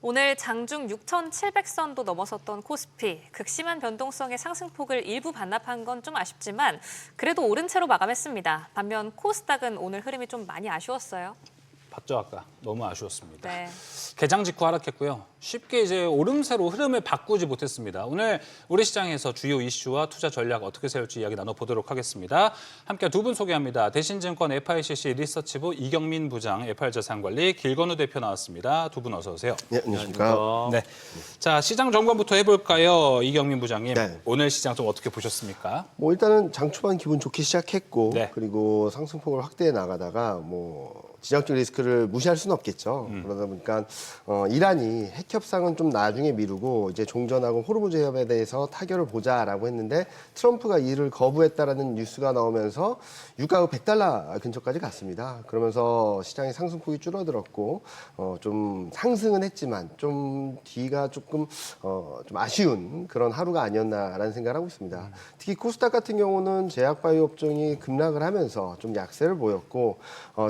오늘 장중 6,700선도 넘어섰던 코스피. 극심한 변동성의 상승폭을 일부 반납한 건 좀 아쉽지만 그래도 오른 채로 마감했습니다. 반면 코스닥은 오늘 흐름이 좀 많이 아쉬웠어요. 봤죠, 아까. 너무 아쉬웠습니다. 네. 개장 직후 하락했고요. 쉽게 이제 오름세로 흐름을 바꾸지 못했습니다. 오늘 우리 시장에서 주요 이슈와 투자 전략 어떻게 세울지 이야기 나눠보도록 하겠습니다. 함께 두 분 소개합니다. 대신증권 FICC 리서치부 이경민 부장, FR자산관리 길건우 대표 나왔습니다. 두 분 어서 오세요. 네, 안녕하십니까. 네. 자, 시장 점검부터 해볼까요? 이경민 부장님. 네. 오늘 시장 좀 어떻게 보셨습니까? 뭐 일단은 장 초반 기분 좋게 시작했고 네. 그리고 상승폭을 확대해 나가다가 뭐 지정적 리스크를 무시할 수는 없겠죠. 그러다 보니까 이란이 핵 협상은 좀 나중에 미루고 이제 종전하고 호르무즈 해협에 대해서 타결을 보자라고 했는데 트럼프가 이를 거부했다라는 뉴스가 나오면서 유가가 $100 근처까지 갔습니다. 그러면서 시장의 상승폭이 줄어들었고 좀 상승은 했지만 좀 뒤가 조금 좀 아쉬운 그런 하루가 아니었나라는 생각을 하고 있습니다. 특히 코스닥 같은 경우는 제약바이오 업종이 급락을 하면서 좀 약세를 보였고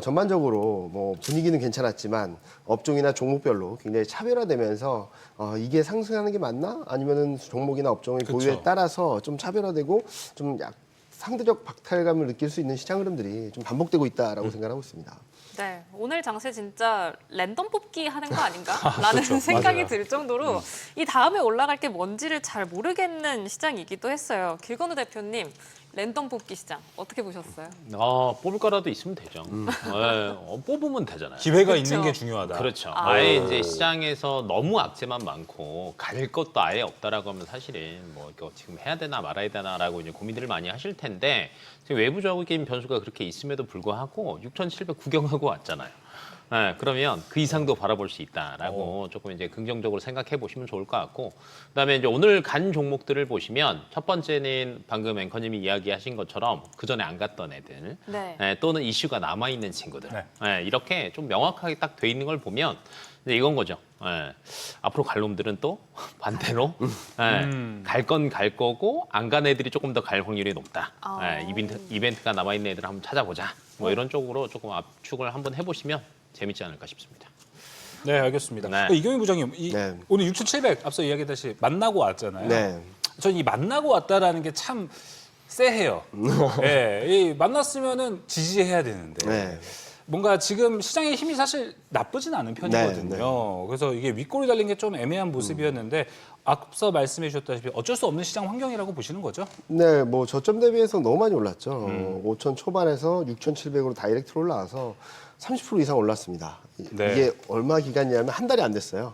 전반적으로 뭐 분위기는 괜찮았지만 업종이나 종목별로 굉장히 차별화되면서 이게 상승하는 게 맞나? 아니면은 종목이나 업종의 그쵸. 보유에 따라서 좀 차별화되고 좀 상대적 박탈감을 느낄 수 있는 시장 흐름들이 좀 반복되고 있다라고 생각하고 있습니다. 네, 오늘 장세 진짜 랜덤 뽑기 하는 거 아닌가라는 그렇죠. 생각이 맞아요. 들 정도로 이 다음에 올라갈 게 뭔지를 잘 모르겠는 시장이기도 했어요. 길건우 대표님, 랜덤 뽑기 시장 어떻게 보셨어요? 뽑을 거라도 있으면 되죠. 네, 뽑으면 되잖아요. 기회가 그렇죠. 있는 게 중요하다. 그렇죠. 아. 아예 이제 시장에서 너무 악재만 많고 가릴 것도 아예 없다라고 하면 사실은 뭐 이거 지금 해야 되나 말아야 되나라고 이제 고민들을 많이 하실 텐데 지금 외부적인 변수가 그렇게 있음에도 불구하고 6,700 구경하고 왔잖아요. 네, 그러면 그 이상도 바라볼 수 있다라고 조금 이제 긍정적으로 생각해 보시면 좋을 것 같고, 그다음에 이제 오늘 간 종목들을 보시면 첫 번째는 방금 앵커님이 이야기하신 것처럼 그 전에 안 갔던 애들, 네. 또는 이슈가 남아 있는 친구들, 네. 이렇게 좀 명확하게 딱 돼 있는 걸 보면 이제 이건 거죠. 앞으로 갈 놈들은 또 반대로 갈 건 갈 거고 안 간 애들이 조금 더 갈 확률이 높다. 아. 이벤트가 남아 있는 애들 한번 찾아보자. 뭐 이런 쪽으로 조금 압축을 한번 해보시면 재밌지 않을까 싶습니다. 네, 알겠습니다. 네. 이경민 부장님, 네. 오늘 6,700 앞서 이야기했듯이 만나고 왔잖아요. 네. 전 이 만나고 왔다라는 게 참 쎄해요. 예, 이 만났으면은 지지해야 되는데 네. 뭔가 지금 시장의 힘이 사실 나쁘진 않은 편이거든요. 네, 네. 그래서 이게 윗골이 달린 게 좀 애매한 모습이었는데 앞서 말씀해 주셨다시피 어쩔 수 없는 시장 환경이라고 보시는 거죠? 네, 뭐 저점 대비해서 너무 많이 올랐죠. 5천 초반에서 6,700으로 다이렉트로 올라와서 30% 이상 올랐습니다. 네. 이게 얼마 기간이냐면 한 달이 안 됐어요.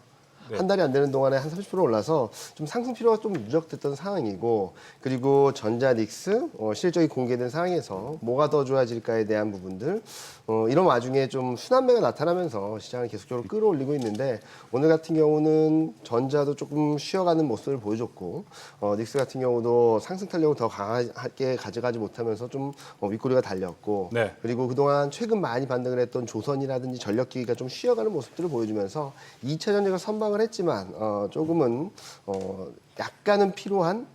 네. 한 달이 안 되는 동안에 한 30% 올라서 좀 상승 필요가 좀 누적됐던 상황이고, 그리고 전자 닉스 실적이 공개된 상황에서 뭐가 더 좋아질까에 대한 부분들, 이런 와중에 좀 순환매가 나타나면서 시장을 계속적으로 끌어올리고 있는데, 오늘 같은 경우는 전자도 조금 쉬어가는 모습을 보여줬고, 닉스 같은 경우도 상승 탄력을 더 강하게 가져가지 못하면서 좀 윗꼬리가 달렸고, 네. 그리고 그동안 최근 많이 반등을 했던 조선이라든지 전력기기가 좀 쉬어가는 모습들을 보여주면서 2차 전지가 선방을 했지만 조금은 약간은 필요한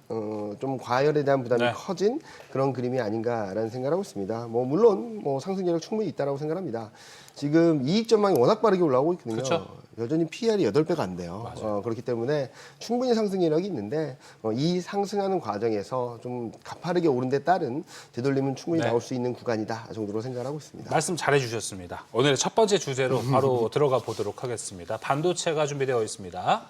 좀 과열에 대한 부담이 네. 커진 그런 그림이 아닌가라는 생각을 하고 있습니다. 뭐 물론 뭐 상승력은 충분히 있다라고 생각합니다. 지금 이익 전망이 워낙 빠르게 올라오고 있거든요. 그렇죠. 여전히 PR이 8배가 안 돼요. 그렇기 때문에 충분히 상승력이 있는데 이 상승하는 과정에서 좀 가파르게 오른 데 따른 되돌림은 충분히 네. 나올 수 있는 구간이다 정도로 생각을 하고 있습니다. 말씀 잘해 주셨습니다. 오늘의 첫 번째 주제로 바로 들어가 보도록 하겠습니다. 반도체가 준비되어 있습니다.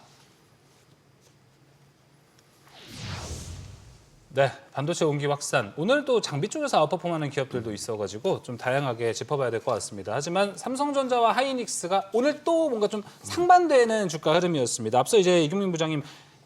네, 반도체 온기 확산. 오늘 또 장비 쪽에서 아웃퍼폼하는 기업들도 있어가지고 좀 다양하게 짚어봐야 될 것 같습니다. 하지만 삼성전자와 하이닉스가 오늘 또 뭔가 좀 상반되는 주가 흐름이었습니다. 앞서 이제 이경민 부장님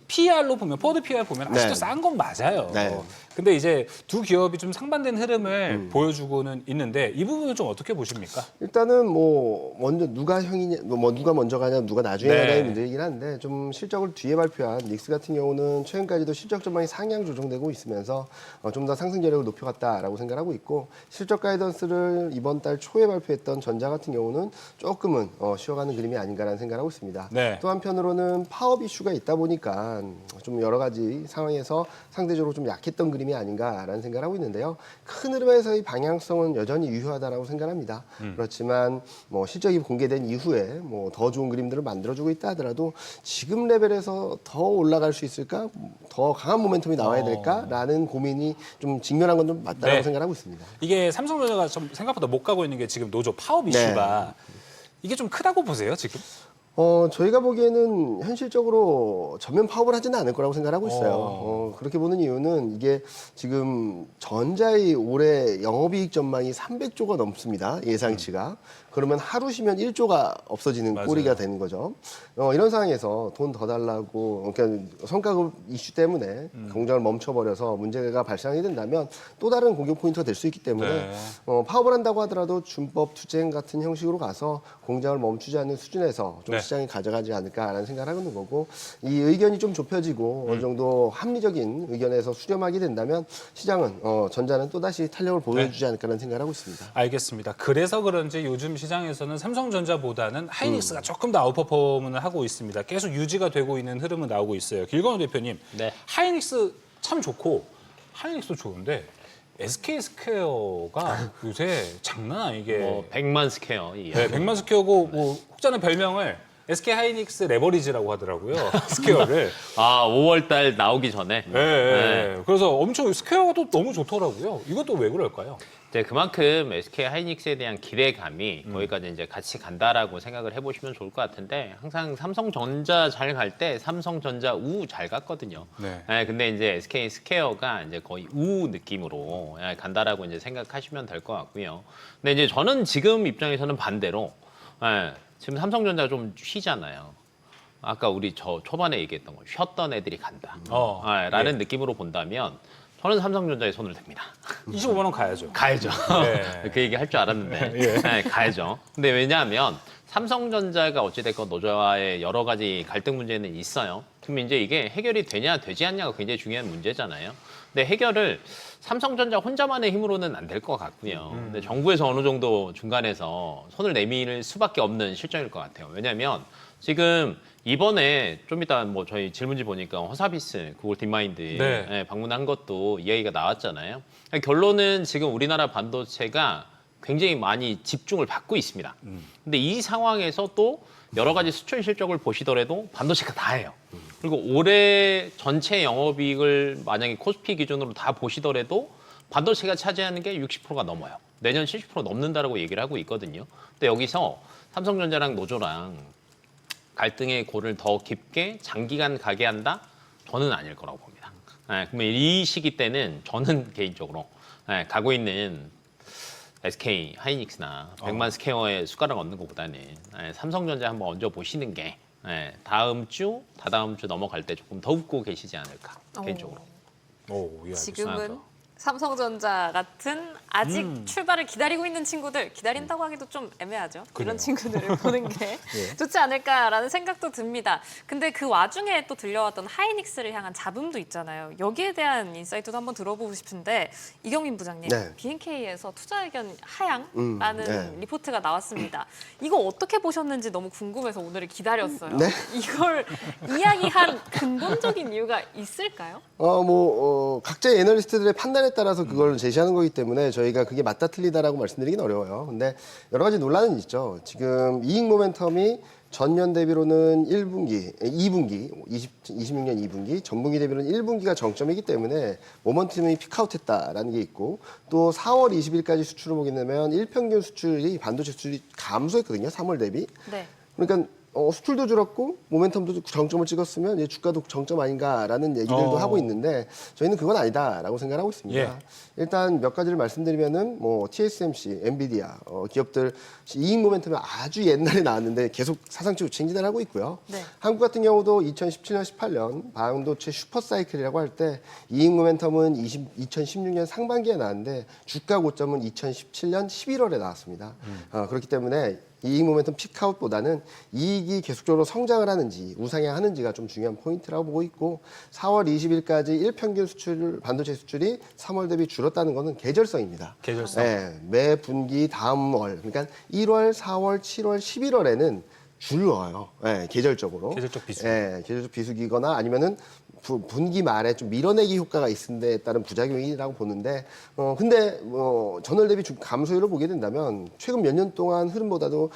PR로 보면, 포워드 PR 보면 아직도 네. 싼 건 맞아요. 네. 근데 이제 두 기업이 좀 상반된 흐름을 보여주고는 있는데 이 부분은 좀 어떻게 보십니까? 일단은 뭐 먼저 누가 형이냐, 뭐 누가 먼저 가냐, 누가 나중에 네. 가냐의 문제이긴 한데 좀 실적을 뒤에 발표한 닉스 같은 경우는 최근까지도 실적 전망이 상향 조정되고 있으면서 좀 더 상승 여력을 높여갔다라고 생각하고 있고, 실적 가이던스를 이번 달 초에 발표했던 전자 같은 경우는 조금은 쉬어가는 그림이 아닌가라는 생각을 하고 있습니다. 네. 또 한편으로는 파업 이슈가 있다 보니까 보니까 좀 여러 가지 상황에서 상대적으로 좀 약했던 그림이 아닌가라는 생각을 하고 있는데요. 큰 흐름에서의 방향성은 여전히 유효하다라고 생각합니다. 그렇지만 뭐 실적이 공개된 이후에 뭐 더 좋은 그림들을 만들어주고 있다 하더라도 지금 레벨에서 더 올라갈 수 있을까? 더 강한 모멘텀이 나와야 될까라는 고민이 좀 직면한 건 좀 맞다고 네. 생각하고 있습니다. 이게 삼성전자가 좀 생각보다 못 가고 있는 게 지금 노조 파업 이슈가 이게 좀 크다고 보세요, 지금? 저희가 보기에는 현실적으로 전면 파업을 하지는 않을 거라고 생각하고 있어요. 그렇게 보는 이유는 이게 지금 전자의 올해 영업이익 전망이 300조가 넘습니다. 예상치가. 그러면 하루 쉬면 1조가 없어지는 맞아요. 꼴이가 되는 거죠. 이런 상황에서 돈 더 달라고, 그러니까 성과급 이슈 때문에 공장을 멈춰버려서 문제가 발생하게 된다면 또 다른 공격 포인트가 될 수 있기 때문에 네. 파업을 한다고 하더라도 준법 투쟁 같은 형식으로 가서 공장을 멈추지 않는 수준에서 좀 네. 시장이 가져가지 않을까라는 생각을 하고 있는 거고, 이 의견이 좀 좁혀지고 어느 정도 합리적인 의견에서 수렴하게 된다면 시장은 전자는 또다시 탄력을 보여주지 않을까라는 생각을 하고 있습니다. 알겠습니다. 그래서 그런지 요즘 시장에서는 삼성전자보다는 하이닉스가 조금 더 아웃퍼폼을 하고 있습니다. 계속 유지가 되고 있는 흐름은 나오고 있어요. 길건우 대표님, 네. 하이닉스 참 좋고 하이닉스도 좋은데 SK 스퀘어가 요새 장난 아니게 뭐 100만 스퀘어 이 네, 100만 스퀘어고 뭐 혹자는 별명을 SK 하이닉스 레버리지라고 하더라고요. 스퀘어를. 5월 달 나오기 전에 네. 그래서 엄청 스퀘어가 또 너무 좋더라고요. 이것도 왜 그럴까요? 이제 그만큼 SK 하이닉스에 대한 기대감이 거기까지 이제 같이 간다라고 생각을 해보시면 좋을 것 같은데, 항상 삼성전자 잘 갈 때 삼성전자 우 잘 갔거든요. 네. 근데 이제 SK 스퀘어가 이제 거의 우 느낌으로 간다라고 이제 생각하시면 될 것 같고요. 근데 이제 저는 지금 입장에서는 반대로, 지금 삼성전자가 좀 쉬잖아요. 아까 우리 저 초반에 얘기했던 거, 쉬었던 애들이 간다. 라는 느낌으로 본다면 저는 삼성전자에 손을 댑니다. 25만 원 가야죠. 가야죠. 네. 그 얘기 할 줄 알았는데 가야죠. 근데 왜냐하면 삼성전자가 어찌됐건 노조와의 여러 가지 갈등 문제는 있어요. 그럼 이제 이게 해결이 되냐 되지 않냐가 굉장히 중요한 문제잖아요. 근데 해결을 삼성전자 혼자만의 힘으로는 안 될 것 같고요. 근데 정부에서 어느 정도 중간에서 손을 내밀 수밖에 없는 실정일 것 같아요. 왜냐하면 지금 이번에 좀 이따 뭐 저희 질문지 보니까 허사비스 구글 딥마인드 네. 방문한 것도 이야기가 나왔잖아요. 결론은 지금 우리나라 반도체가 굉장히 많이 집중을 받고 있습니다. 근데 이 상황에서 또 여러 가지 수출 실적을 보시더라도 반도체가 다예요. 그리고 올해 전체 영업이익을 만약에 코스피 기준으로 다 보시더라도 반도체가 차지하는 게 60%가 넘어요. 내년 70% 넘는다라고 얘기를 하고 있거든요. 근데 여기서 삼성전자랑 노조랑 갈등의 골을 더 깊게 장기간 가게 한다? 저는 아닐 거라고 봅니다. 그러면 이 시기 때는 저는 개인적으로 가고 있는 SK 하이닉스나 100만 스퀘어에 숟가락 얹는 것보다는 삼성전자 한번 얹어 보시는 게 다음 주, 다다음 주 넘어갈 때 조금 더 웃고 계시지 않을까 개인적으로. 오, 예, 지금은 알겠습니다. 삼성전자 같은 아직 출발을 기다리고 있는 친구들, 기다린다고 하기도 좀 애매하죠. 그래요. 이런 친구들을 보는 게 좋지 않을까라는 생각도 듭니다. 근데 그 와중에 또 들려왔던 하이닉스를 향한 잡음도 있잖아요. 여기에 대한 인사이트도 한번 들어보고 싶은데, 이경민 부장님, 네. BNK에서 투자 의견 하향라는 네. 리포트가 나왔습니다. 이거 어떻게 보셨는지 너무 궁금해서 오늘을 기다렸어요. 네. 이걸 이야기한 근본적인 이유가 있을까요? 각자의 애널리스트들의 판단에 따라서 그걸 제시하는 거기 때문에 저희가 그게 맞다 틀리다라고 말씀드리긴 어려워요. 근데 여러 가지 논란은 있죠. 지금 이익 모멘텀이 전년 대비로는 2분기, 26년 2분기, 전분기 대비로는 1분기가 정점이기 때문에 모멘텀이 피크아웃했다라는 게 있고, 또 4월 20일까지 수출을 보게 되면 일평균 수출이 반도체 수출이 감소했거든요. 3월 대비. 네. 그러니까 수출도 줄었고 모멘텀도 정점을 찍었으면 이제 주가도 정점 아닌가라는 얘기들도 하고 있는데, 저희는 그건 아니다라고 생각하고 있습니다. 예. 일단 몇 가지를 말씀드리면은 뭐 TSMC, 엔비디아 기업들 이익 모멘텀이 아주 옛날에 나왔는데 계속 사상치 우측 하고 있고요. 네. 한국 같은 경우도 2017년, 18년 반도체 슈퍼 사이클이라고 할 때 이익 모멘텀은 2016년 상반기에 나왔는데 주가 고점은 2017년 11월에 나왔습니다. 그렇기 때문에 이익 모멘텀 피크아웃보다는 이익이 계속적으로 성장을 하는지 우상향하는지가 좀 중요한 포인트라고 보고 있고, 4월 20일까지 일평균 수출 반도체 수출이 3월 대비 줄었다는 것은 계절성입니다. 계절성. 네, 매 분기 다음 월, 그러니까 1월, 4월, 7월, 11월에는 줄어요. 예, 계절적으로. 계절적 비수기. 예, 계절적 비수기거나 아니면은 분기 말에 좀 밀어내기 효과가 있는 데 따른 부작용이라고 보는데 근데 전월 대비 감소율을 보게 된다면 최근 몇 년 동안 흐름보다도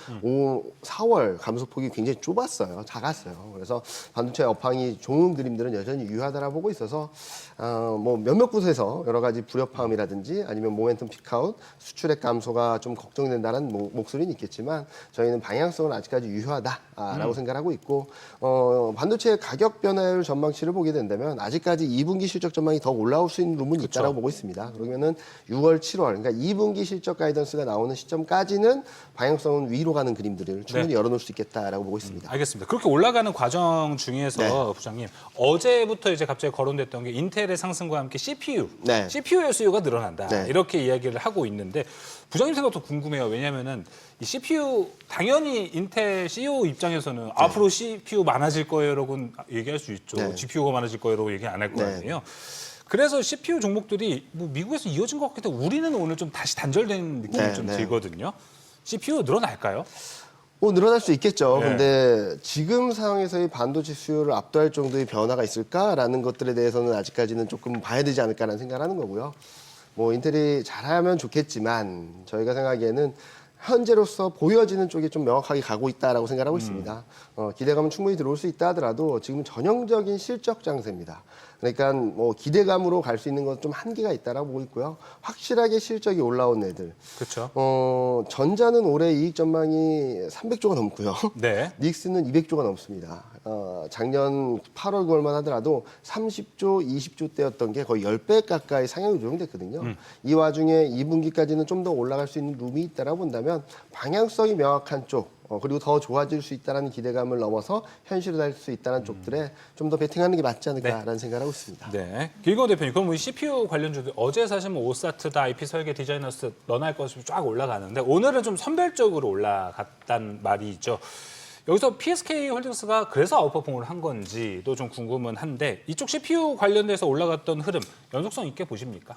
4월 감소폭이 굉장히 좁았어요. 작았어요. 그래서 반도체 업황이 좋은 그림들은 여전히 유효하다라고 보고 있어서 뭐 몇몇 곳에서 여러 가지 불협화음이라든지 아니면 모멘텀 피크아웃, 수출액 감소가 좀 걱정된다는 목소리는 있겠지만 저희는 방향성은 아직까지 유효하다라고 생각하고 있고 반도체 가격 변화율 전망치를 보게 된다면 아직까지 2분기 실적 전망이 더 올라올 수 있는 부분이 있다고 보고 있습니다. 그러면은 6월, 7월 그러니까 2분기 실적 가이던스가 나오는 시점까지는 방향성은 위로 가는 그림들을 충분히 열어놓을 수 있겠다라고 보고 있습니다. 알겠습니다. 그렇게 올라가는 과정 중에서 부장님 어제부터 이제 갑자기 거론됐던 게 인텔의 상승과 함께 CPU, 네. CPU의 수요가 늘어난다. 네. 이렇게 이야기를 하고 있는데 부장님 생각도 궁금해요. 왜냐하면은 이 CPU 당연히 인텔 CEO 입장에서는 앞으로 CPU 많아질 거예요라고 얘기할 수 있죠. 네. GPU가 많아질 거예요라고 얘기 안 할 거 네. 아니에요. 그래서 CPU 종목들이 뭐 미국에서 이어진 것 같기 때문에 우리는 오늘 좀 다시 단절된 느낌이 네, 좀 네. 들거든요. CPU 늘어날까요? 뭐 늘어날 수 있겠죠. 네. 근데 지금 상황에서의 반도체 수요를 압도할 정도의 변화가 있을까라는 것들에 대해서는 아직까지는 조금 봐야 되지 않을까라는 생각을 하는 거고요. 뭐 인텔이 잘하면 좋겠지만 저희가 생각하기에는 현재로서 보여지는 쪽이 좀 명확하게 가고 있다라고 생각하고 있습니다. 기대감은 충분히 들어올 수 있다 하더라도 지금 전형적인 실적 장세입니다. 그러니까 뭐 기대감으로 갈 수 있는 건 좀 한계가 있다라고 보고 있고요. 확실하게 실적이 올라온 애들. 그렇죠. 전자는 올해 이익 전망이 300조가 넘고요. 네. 닉스는 200조가 넘습니다. 작년 8월 9월만 하더라도 30조, 20조 대였던 게 거의 10배 가까이 상향이 조정됐거든요. 이 와중에 2분기까지는 좀 더 올라갈 수 있는 룸이 있다라고 본다면 방향성이 명확한 쪽, 그리고 더 좋아질 수 있다는 기대감을 넘어서 현실화될 수 있다는 쪽들에 좀 더 베팅하는 게 맞지 않을까라는 생각을 하고 있습니다. 네. 길건 대표님, 그럼 우리 CPU 관련주들 어제 사실 뭐 오사트다, IP 설계, 디자이너스, 너날 것이 쫙 올라가는데 오늘은 좀 선별적으로 올라갔단 말이 있죠. 여기서 PSK 홀딩스가 그래서 아웃퍼폼을 한 건지도 좀 궁금은 한데 이쪽 CPU 관련돼서 올라갔던 흐름 연속성 있게 보십니까?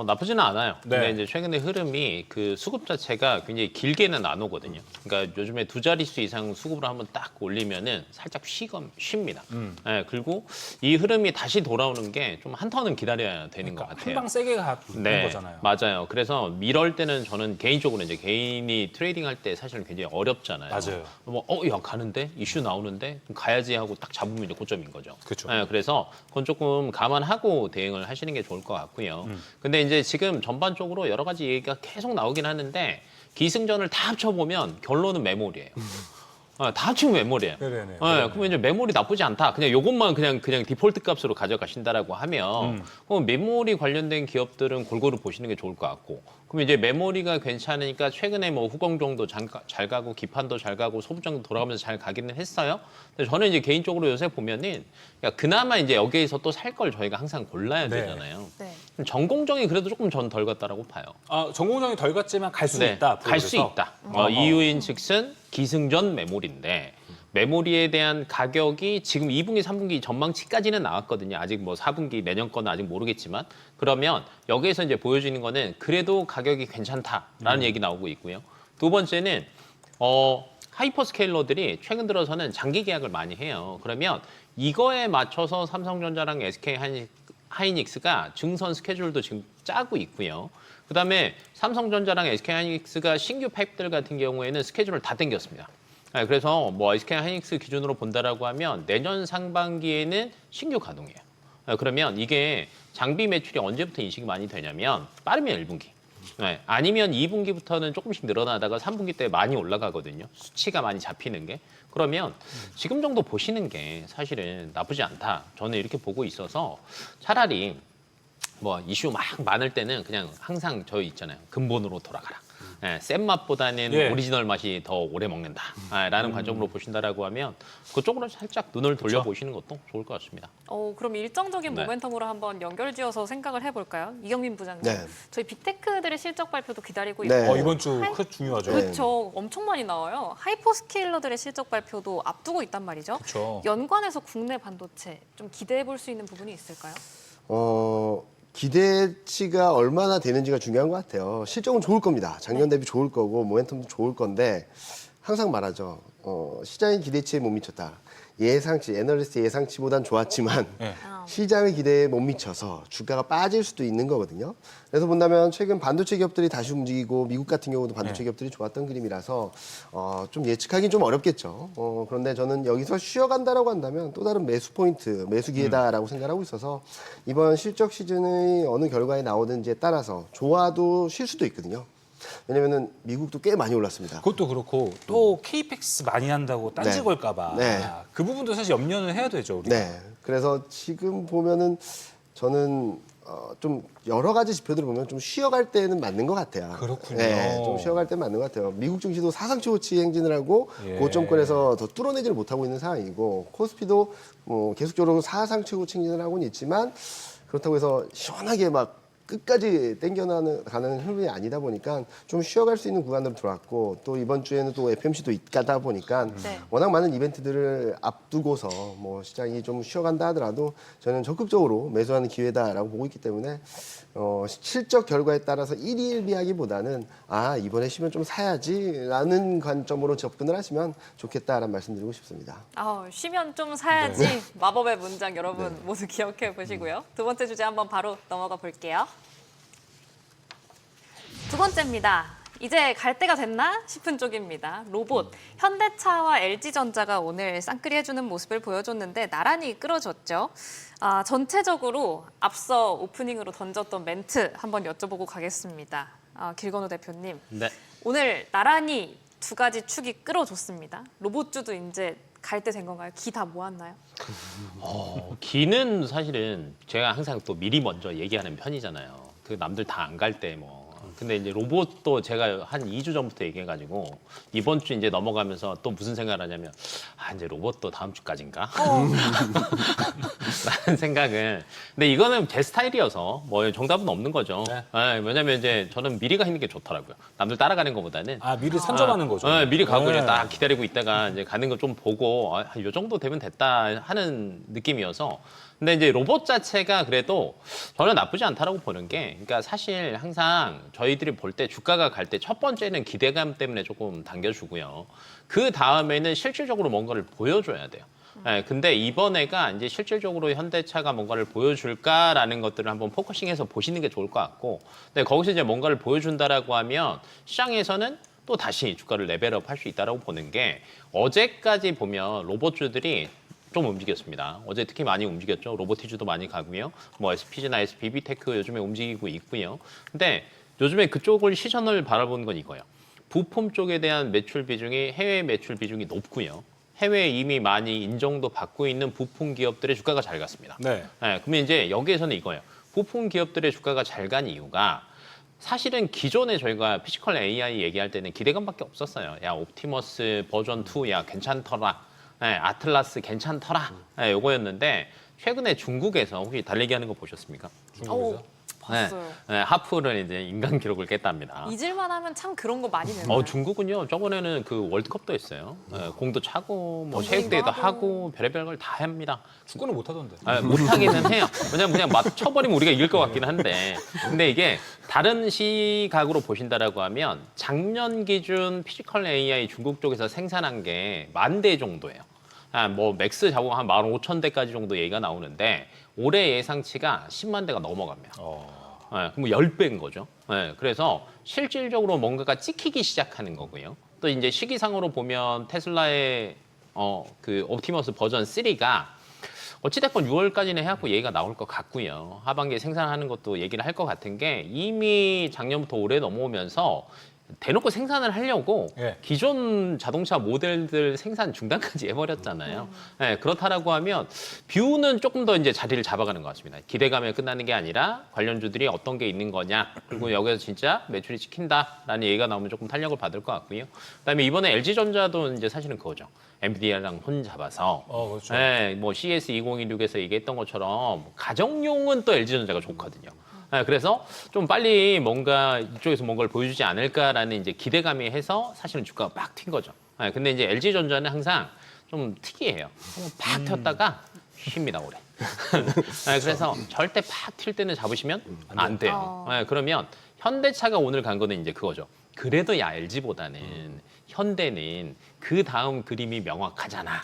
나쁘지는 않아요. 네. 근데 이제 최근에 흐름이 그 수급 자체가 굉장히 길게는 안 오거든요. 그러니까 요즘에 두 자릿수 이상 수급을 한번 딱 올리면은 살짝 쉽니다. 네, 그리고 이 흐름이 다시 돌아오는 게 좀 한 턴은 기다려야 되는 것 같아요. 한방 세게 가는 네, 거잖아요. 맞아요. 그래서 이럴 때는 저는 개인적으로 이제 개인이 트레이딩 할 때 사실은 굉장히 어렵잖아요. 맞아요. 뭐, 야, 가는데? 이슈 나오는데? 그럼 가야지 하고 딱 잡으면 이제 고점인 거죠. 그렇죠. 네, 그래서 그건 조금 감안하고 대응을 하시는 게 좋을 것 같고요. 근데 이제 지금 전반적으로 여러 가지 얘기가 계속 나오긴 하는데 기승전을 다 합쳐보면 결론은 메모리예요. 다 합치면 메모리예요. 네네네. 그러면 이제 메모리 나쁘지 않다. 그냥 요것만 그냥 디폴트 값으로 가져가신다라고 하면 그럼 메모리 관련된 기업들은 골고루 보시는 게 좋을 것 같고. 그럼 이제 메모리가 괜찮으니까 최근에 뭐 후공정도 잘 가고 기판도 잘 가고 소부정도 돌아가면서 잘 가기는 했어요. 근데 저는 이제 개인적으로 요새 보면은 그나마 이제 여기에서 또 살 걸 저희가 항상 골라야 네. 되잖아요. 네. 전공정이 그래도 조금 전 덜 갔다라고 봐요. 전공정이 덜 갔지만 갈 수 네, 있다. 갈 수 그래서. 있다. 이유인 즉슨 기승전 메모리인데 메모리에 대한 가격이 지금 2분기, 3분기 전망치까지는 나왔거든요. 아직 뭐 4분기 내년 거는 아직 모르겠지만 그러면 여기에서 이제 보여지는 거는 그래도 가격이 괜찮다라는 얘기 나오고 있고요. 두 번째는 하이퍼스케일러들이 최근 들어서는 장기 계약을 많이 해요. 그러면 이거에 맞춰서 삼성전자랑 SK 하이닉스가 증선 스케줄도 지금 짜고 있고요. 그다음에 삼성전자랑 SK 하이닉스가 신규 팩들 같은 경우에는 스케줄을 다 당겼습니다. 그래서 뭐 SK 하이닉스 기준으로 본다라고 하면 내년 상반기에는 신규 가동이에요. 그러면 이게 장비 매출이 언제부터 인식이 많이 되냐면 빠르면 1분기. 아니면 2분기부터는 조금씩 늘어나다가 3분기 때 많이 올라가거든요. 수치가 많이 잡히는 게. 그러면 지금 정도 보시는 게 사실은 나쁘지 않다. 저는 이렇게 보고 있어서 차라리 뭐 이슈 막 많을 때는 그냥 항상 저희 있잖아요. 근본으로 돌아가라. 센 맛보다는 예. 오리지널 맛이 더 오래 먹는다. 라는 관점으로 보신다라고 하면 그쪽으로 살짝 눈을 돌려보시는 것도 좋을 것 같습니다. 그럼 일정적인 네. 모멘텀으로 한번 연결지어서 생각을 해볼까요? 이경민 부장님. 네. 저희 빅테크들의 실적 발표도 기다리고 네. 있고. 이번 주 중요하죠. 그렇죠. 엄청 많이 나와요. 하이퍼스케일러들의 실적 발표도 앞두고 있단 말이죠. 그렇죠. 연관해서 국내 반도체 좀 기대해 볼 수 있는 부분이 있을까요? 기대치가 얼마나 되는지가 중요한 것 같아요. 실적은 좋을 겁니다. 작년 대비 좋을 거고 모멘텀도 좋을 건데 항상 말하죠. 시장의 기대치에 못 미쳤다. 예상치, 애널리스트 예상치보단 좋았지만 네. 시장의 기대에 못 미쳐서 주가가 빠질 수도 있는 거거든요. 그래서 본다면 최근 반도체 기업들이 다시 움직이고 미국 같은 경우도 반도체 기업들이 좋았던 그림이라서 좀 예측하기는 좀 어렵겠죠. 그런데 저는 여기서 쉬어간다라고 한다면 또 다른 매수 포인트, 매수 기회다라고 생각하고 있어서 이번 실적 시즌의 어느 결과에 나오는지에 따라서 좋아도 쉴 수도 있거든요. 왜냐면은 미국도 꽤 많이 올랐습니다. 그것도 그렇고 또 KPX 많이 한다고 딴지 네. 걸까봐 네. 그 부분도 사실 염려는 해야 되죠. 우리가. 네. 그래서 지금 보면은 저는 좀 여러 가지 지표들을 보면 좀 쉬어갈 때는 맞는 것 같아요. 그렇군요. 네, 좀 쉬어갈 때는 맞는 것 같아요. 미국 증시도 사상 최고치 행진을 하고 예. 고점권에서 더 뚫어내지를 못하고 있는 상황이고 코스피도 계속적으로 사상 최고치 행진을 하고는 있지만 그렇다고 해서 시원하게 막 끝까지 땡겨가는 흐름이 아니다 보니까 좀 쉬어갈 수 있는 구간으로 들어왔고 또 이번 주에는 또 FMC도 있다 보니까 네. 워낙 많은 이벤트들을 앞두고서 뭐 시장이 좀 쉬어간다 하더라도 저는 적극적으로 매수하는 기회다라고 보고 있기 때문에 실적 결과에 따라서 일희일비하기보다는 이번에 쉬면 좀 사야지라는 관점으로 접근을 하시면 좋겠다라는 말씀드리고 싶습니다. 쉬면 좀 사야지 마법의 문장 여러분 모두 기억해 보시고요. 두 번째 주제 한번 바로 넘어가 볼게요. 두 번째입니다. 이제 갈 때가 됐나 싶은 쪽입니다. 로봇. 현대차와 LG전자가 오늘 쌍끌이 해주는 모습을 보여줬는데 나란히 끌어줬죠. 전체적으로 앞서 오프닝으로 던졌던 멘트 한번 여쭤보고 가겠습니다. 길건우 대표님. 네. 오늘 나란히 두 가지 축이 끌어줬습니다. 로봇주도 이제 갈 때 된 건가요? 기 다 모았나요? 기는 사실은 제가 항상 또 미리 먼저 얘기하는 편이잖아요. 그 남들 다 안 갈 때 뭐. 근데 이제 로봇도 제가 한 2주 전부터 얘기해가지고 이번 주 이제 넘어가면서 또 무슨 생각을 하냐면 이제 로봇도 다음 주까지인가? 라는 생각을. 근데 이거는 제 스타일이어서 뭐 정답은 없는 거죠. 네. 왜냐면 이제 저는 미리 가는 게 좋더라고요. 남들 따라가는 것보다는. 미리 선점하는 거죠. 미리 가고 네. 이제 딱 기다리고 있다가 이제 가는 거 좀 보고 이 정도 되면 됐다 하는 느낌이어서. 근데 이제 로봇 자체가 그래도 저는 나쁘지 않다라고 보는 게, 그러니까 사실 항상 저희들이 볼 때 주가가 갈 때 첫 번째는 기대감 때문에 조금 당겨주고요. 그 다음에는 실질적으로 뭔가를 보여줘야 돼요. 네, 근데 이번에가 이제 실질적으로 현대차가 뭔가를 보여줄까라는 것들을 한번 포커싱해서 보시는 게 좋을 것 같고, 근데 거기서 이제 뭔가를 보여준다라고 하면 시장에서는 또 다시 주가를 레벨업 할 수 있다라고 보는 게, 어제까지 보면 로봇주들이 좀 움직였습니다. 어제 특히 많이 움직였죠. 로보티즈도 많이 가고요. 뭐 SPG나 SBB테크 요즘에 움직이고 있고요. 근데 요즘에 그쪽을 시선을 바라보는 건 이거예요. 부품 쪽에 대한 매출 비중이, 해외 매출 비중이 높고요. 해외에 이미 많이 인정도 받고 있는 부품 기업들의 주가가 잘 갔습니다. 네. 네, 그러면 이제 여기에서는 이거예요. 부품 기업들의 주가가 잘 간 이유가, 사실은 기존에 저희가 피지컬 AI 얘기할 때는 기대감밖에 없었어요. 야, 옵티머스 버전 2, 야, 괜찮더라. 네, 아틀라스 괜찮더라. 네, 요거였는데 최근에 중국에서 혹시 달리기 하는 거 보셨습니까? 중국에서. 봤어요. 네, 하프를 이제 인간 기록을 깼답니다. 잊을만 하면 참 그런 거 많이 내요. 중국은요, 저번에는 그 월드컵도 했어요. 네, 공도 차고, 뭐 체육대회도 하고, 별의별 걸 다 합니다. 축구는 못 하던데. 못하기는 해요. 왜냐면 그냥 맞춰버리면 우리가 이길 것 같긴 한데. 근데 이게 다른 시각으로 보신다라고 하면 작년 기준 피지컬 AI 중국 쪽에서 생산한 게 10,000대 정도예요. 뭐 맥스 잡으면 한 15,000대까지 정도 얘기가 나오는데 올해 예상치가 10만 대가 넘어갑니다. 그럼 10배인 거죠. 그래서 실질적으로 뭔가가 찍히기 시작하는 거고요. 또 이제 시기상으로 보면 테슬라의 그 옵티머스 버전 3가 어찌됐건 6월까지는 해갖고 얘기가 나올 것 같고요. 하반기에 생산하는 것도 얘기를 할 것 같은 게, 이미 작년부터 올해 넘어오면서 대놓고 생산을 하려고 기존 자동차 모델들 생산 중단까지 해버렸잖아요. 네, 그렇다라고 하면 뷰는 조금 더 이제 자리를 잡아가는 것 같습니다. 기대감에 끝나는 게 아니라 관련주들이 어떤 게 있는 거냐, 그리고 여기서 진짜 매출이 찍힌다라는 얘기가 나오면 조금 탄력을 받을 것 같고요. 그다음에 이번에 LG전자도 이제 사실은 그거죠. 엔비디아랑 손 잡아서, 그렇죠. 네, 뭐 CS2016에서 얘기했던 것처럼 가정용은 또 LG전자가 좋거든요. 그래서 좀 빨리 뭔가 이쪽에서 뭔가를 보여주지 않을까라는 이제 기대감이 해서 사실은 주가가 막 튄 거죠. 근데 이제 LG전자는 항상 좀 특이해요. 팍 튀었다가 쉽니다, 올해. 그래서 절대 팍 튈 때는 잡으시면 안 돼요. 그러면 현대차가 오늘 간 거는 이제 그거죠. 그래도 야, LG보다는 현대는 그 다음 그림이 명확하잖아.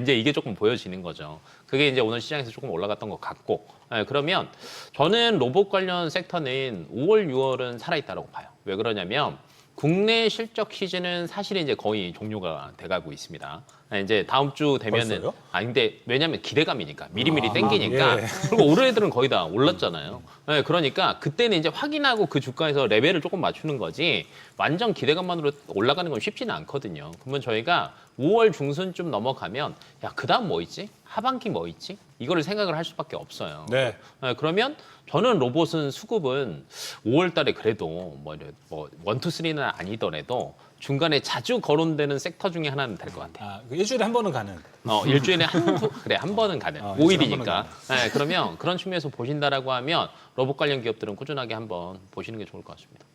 이제 이게 조금 보여지는 거죠. 그게 이제 오늘 시장에서 조금 올라갔던 것 같고, 그러면 저는 로봇 관련 섹터는 5월, 6월은 살아있다고 봐요. 왜 그러냐면 국내 실적 시즌은 사실 이제 거의 종료가 돼가고 있습니다. 이제 다음 주 되면은 벌써요? 근데 왜냐면 기대감이니까 미리미리 땡기니까 예. 그리고 오른 애들은 거의 다 올랐잖아요. 그러니까 그때는 이제 확인하고 그 주가에서 레벨을 조금 맞추는 거지 완전 기대감만으로 올라가는 건 쉽지는 않거든요. 그러면 저희가 5월 중순쯤 넘어가면 야 그다음 뭐 있지? 하반기 뭐 있지? 이거를 생각을 할 수밖에 없어요. 네. 그러면 저는 로봇은 수급은 5월 달에 그래도 뭐 1, 2, 3는 아니더라도 중간에 자주 거론되는 섹터 중에 하나는 될 것 같아요. 일주일에 한 번은 가는. 일주일에 한 번은 가는. 일주일에 한 5일이니까. 네, 그러면 그런 측면에서 보신다라고 하면 로봇 관련 기업들은 꾸준하게 한번 보시는 게 좋을 것 같습니다.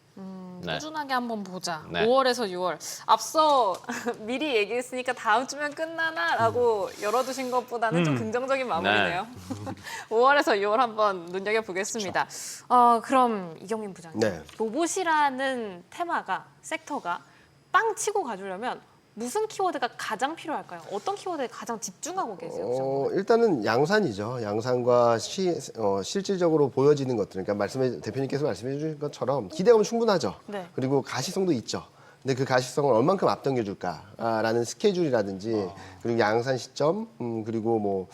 네. 꾸준하게 한번 보자. 네. 5월에서 6월. 앞서 미리 얘기했으니까 다음 주면 끝나나라고 열어두신 것보다는 좀 긍정적인 마무리네요. 5월에서 6월 한번 눈여겨보겠습니다. 그럼 이경민 부장님. 네. 로봇이라는 테마가, 섹터가 빵 치고 가주려면 무슨 키워드가 가장 필요할까요? 어떤 키워드에 가장 집중하고 계세요? 부장님? 일단은 양산이죠. 양산과 실질적으로 보여지는 것들. 그러니까 대표님께서 말씀해 주신 것처럼 기대감은 충분하죠. 네. 그리고 가시성도 있죠. 근데 그 가시성을 얼만큼 앞당겨줄까라는 스케줄이라든지 그리고 양산 시점 그리고 뭐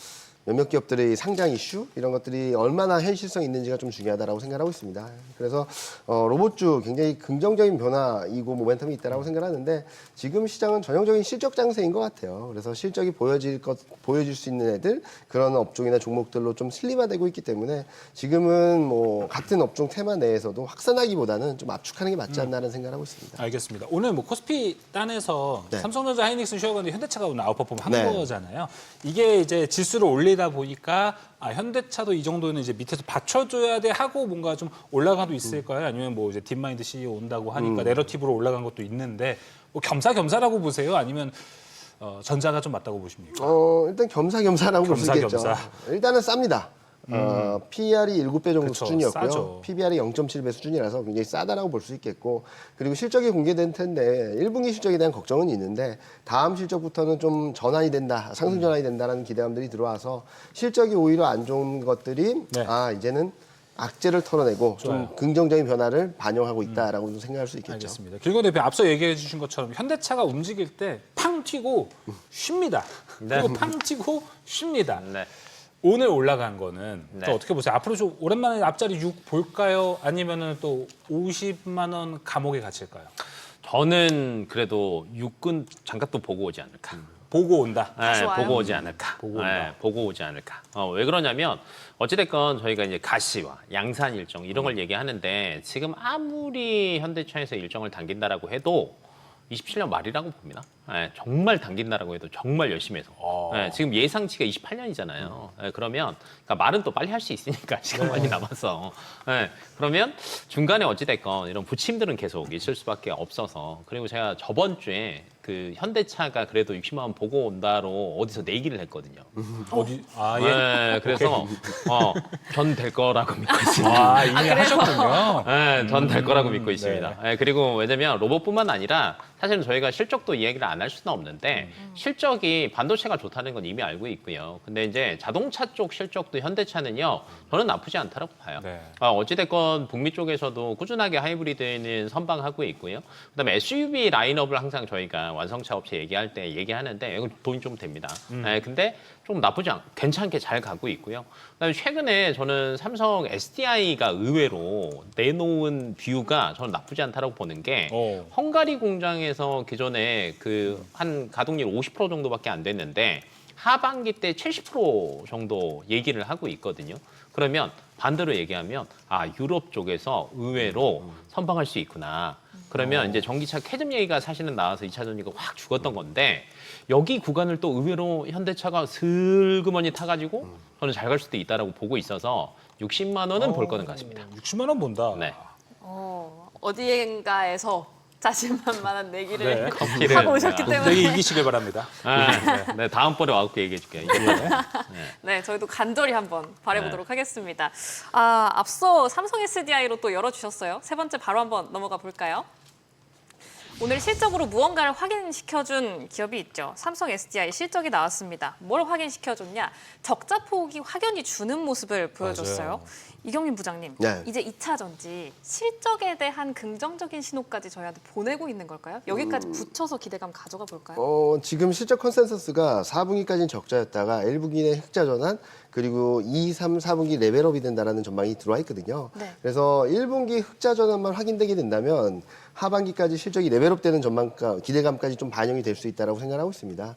몇몇 기업들의 상장 이슈 이런 것들이 얼마나 현실성 있는지가 좀 중요하다고 생각하고 있습니다. 그래서 로봇주 굉장히 긍정적인 변화이고 모멘텀이 있다라고 생각하는데 지금 시장은 전형적인 실적 장세인 것 같아요. 그래서 실적이 보여질 수 있는 애들 그런 업종이나 종목들로 좀 슬림화되고 있기 때문에 지금은 뭐 같은 업종 테마 내에서도 확산하기보다는 좀 압축하는 게 맞지 않나라는 생각을 하고 있습니다. 알겠습니다. 오늘 뭐 코스피 단에서 네. 삼성전자, 하이닉스, 슈어건디, 현대차가 오늘 아웃퍼폼 한 네. 거잖아요. 이게 이제 지수를 올리다 보니까 현대차도 이 정도는 이제 밑에서 받쳐줘야 돼 하고 뭔가 좀 올라가도 있을까요? 아니면 뭐 이제 딥마인드 CEO 온다고 하니까 내러티브로 올라간 것도 있는데 뭐 겸사겸사라고 보세요? 아니면 전자가 좀 맞다고 보십니까? 일단 겸사겸사라고 볼 수 있겠죠. 겸사겸사. 일단은 쌉니다. PER이 7배 정도 그쵸, 수준이었고요. 싸죠. PBR이 0.7배 수준이라서 굉장히 싸다라고 볼 수 있겠고 그리고 실적이 공개된 텐데 1분기 실적에 대한 걱정은 있는데 다음 실적부터는 좀 전환이 된다, 상승 전환이 된다라는 기대감들이 들어와서 실적이 오히려 안 좋은 것들이 네. 이제는 악재를 털어내고 좋아요. 좀 긍정적인 변화를 반영하고 있다라고 생각할 수 있겠죠. 알겠습니다. 길건 대표 앞서 얘기해 주신 것처럼 현대차가 움직일 때 팡 튀고 쉽니다. 그리고 팡 튀고 쉽니다. 네. 오늘 올라간 거는 네. 또 어떻게 보세요? 앞으로 좀 오랜만에 앞자리 6 볼까요? 아니면은 또 50만 원 감옥에 갇힐까요? 저는 그래도 육군 장갑도 보고 오지 않을까. 보고 온다. 다시 와요? 보고 오지 않을까. 보고 온다. 보고 오지 않을까. 왜 그러냐면 어찌됐건 저희가 이제 가시와 양산 일정 이런 걸 얘기하는데 지금 아무리 현대차에서 일정을 당긴다라고 해도 27년 말이라고 봅니다. 정말 당긴다라고 해도 정말 열심히 해서. 지금 예상치가 28년이잖아요. 그러면 그러니까 말은 또 빨리 할 수 있으니까 시간 많이 남아서. 그러면 중간에 어찌됐건 이런 부침들은 계속 있을 수밖에 없어서 그리고 제가 저번 주에 그 현대차가 그래도 60만 원 보고 온다로 어디서 내기를 했거든요. 어디? 예. 그래서 전 될 거라고 믿고 있습니다. 이미 하셨군요. 전 될 거라고 믿고 있습니다. 그리고 왜냐면 로봇뿐만 아니라 사실은 저희가 실적도 이야기를 안 할 수는 없는데 실적이 반도체가 좋다는 건 이미 알고 있고요. 근데 이제 자동차 쪽 실적도 현대차는요. 저는 나쁘지 않다고 봐요. 네. 어찌됐건 북미 쪽에서도 꾸준하게 하이브리드는 선방하고 있고요. 그다음에 SUV 라인업을 항상 저희가 완성차 업체 얘기할 때 얘기하는데 이건 돈이 좀 됩니다. 근데 좀 괜찮게 잘 가고 있고요. 그다음에 최근에 저는 삼성 SDI가 의외로 내놓은 뷰가 저는 나쁘지 않다고 보는 게 헝가리 공장에서 기존에 그 한 가동률 50% 정도밖에 안 됐는데 하반기 때 70% 정도 얘기를 하고 있거든요. 그러면 반대로 얘기하면 유럽 쪽에서 의외로 선방할 수 있구나. 그러면 이제 전기차 캐즘 얘기가 사실은 나와서 2차 전지가 확 죽었던 건데 여기 구간을 또 의외로 현대차가 슬그머니 타가지고 저는 잘 갈 수도 있다라고 보고 있어서 60만 원은 볼 거는 같습니다. 60만 원 본다. 네. 어디엔가에서 자신만만한 내기를 네. 커피를 하고 오셨기 때문에 되게 이기시길 바랍니다. 네, 다음번에 와갖고 얘기해 줄게요. 네, 저희도 간절히 한번 바라보도록 하겠습니다. 앞서 삼성 SDI로 또 열어주셨어요. 세 번째 바로 한번 넘어가 볼까요? 오늘 실적으로 무언가를 확인시켜준 기업이 있죠. 삼성 SDI 실적이 나왔습니다. 뭘 확인시켜줬냐? 적자 폭이 확연히 주는 모습을 보여줬어요. 맞아요. 이경민 부장님, 네. 이제 2차 전지 실적에 대한 긍정적인 신호까지 저희한테 보내고 있는 걸까요? 여기까지 붙여서 기대감 가져가 볼까요? 지금 실적 컨센서스가 4분기까지는 적자였다가 1분기에 흑자 전환 그리고 2, 3, 4분기 레벨업이 된다라는 전망이 들어와 있거든요. 네. 그래서 1분기 흑자 전환만 확인되게 된다면 하반기까지 실적이 레벨업되는 전망과 기대감까지 좀 반영이 될 수 있다라고 생각하고 있습니다.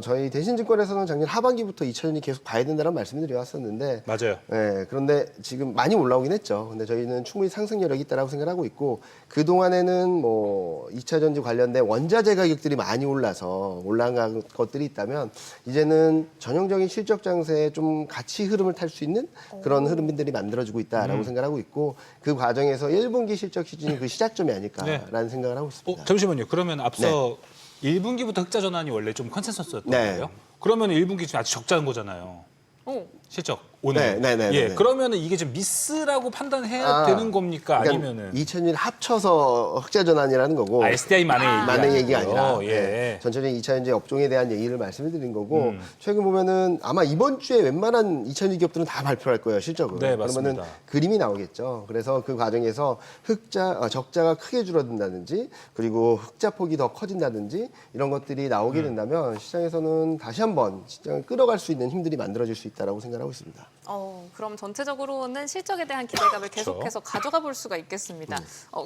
저희 대신증권에서는 작년 하반기부터 2차전지 계속 봐야 된다는 말씀을 드려왔었는데 맞아요. 네, 그런데 지금 많이 올라오긴 했죠. 근데 저희는 충분히 상승 여력이 있다라고 생각하고 있고 그 동안에는 뭐 2차 전지 관련된 원자재 가격들이 많이 올라서 올라간 것들이 있다면 이제는 전형적인 실적 장세에 좀 같이 흐름을 탈 수 있는 그런 흐름들이 만들어지고 있다라고 생각하고 있고 그 과정에서 1분기 실적 시즌이 그 시작점이 아닐까라는 생각을 하고 있습니다. 잠시만요. 그러면 앞서 1분기부터 흑자 전환이 원래 좀 컨센서스였던 네. 거예요? 그러면 1분기 지금 아직 적자인 거잖아요. 오, 실적 오늘. 네. 예, 그러면은 이게 좀 미스라고 판단해야 되는 겁니까? 그러니까 아니면은 2000일 합쳐서 흑자 전환이라는 거고 SDI만의 만의 얘기가 아니라 예. 네, 전체적인 2차전지 업종에 대한 얘기를 말씀을 드린 거고 최근 보면은 아마 이번 주에 웬만한 2차전지 기업들은 다 발표할 거예요 실적을. 네, 그러면은 맞습니다. 그림이 나오겠죠. 그래서 그 과정에서 적자가 크게 줄어든다든지 그리고 흑자 폭이 더 커진다든지 이런 것들이 나오게 된다면 시장에서는 다시 한번 시장을 끌어갈 수 있는 힘들이 만들어질 수 있다라고 생각하고 있습니다. 그럼 전체적으로는 실적에 대한 기대감을 그렇죠. 계속해서 가져가 볼 수가 있겠습니다.